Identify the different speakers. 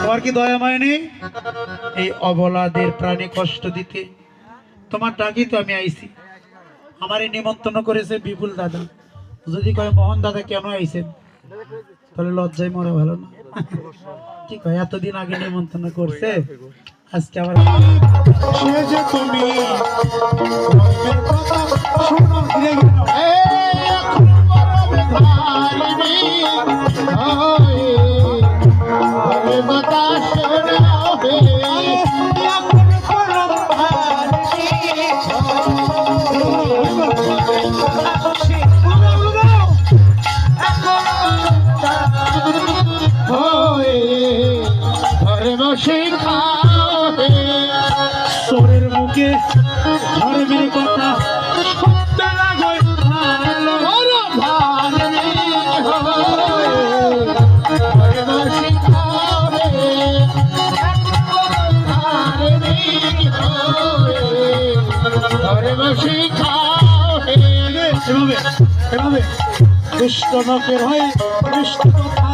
Speaker 1: তোমার কি দয়া মায় নেই এই অবলাদের প্রাণে কষ্ট দিতে? তোমার ডাকি তো আমি আইছি। আমার এই নিমন্ত্রণ করেছে বিপুল দাদা। যদি কয় মোহন দাদা কেন আইছেন, তাহলে লজ্জায় মরে ভালো না। কি কয় এতদিন আগে নিমন্ত্রণ করছে, আজকে আবার তুমি সোরের মুখে ধর্মের কথা শুনতে লাগে এভাবে দুষ্ট নকের হয়ে দুষ্ট কথা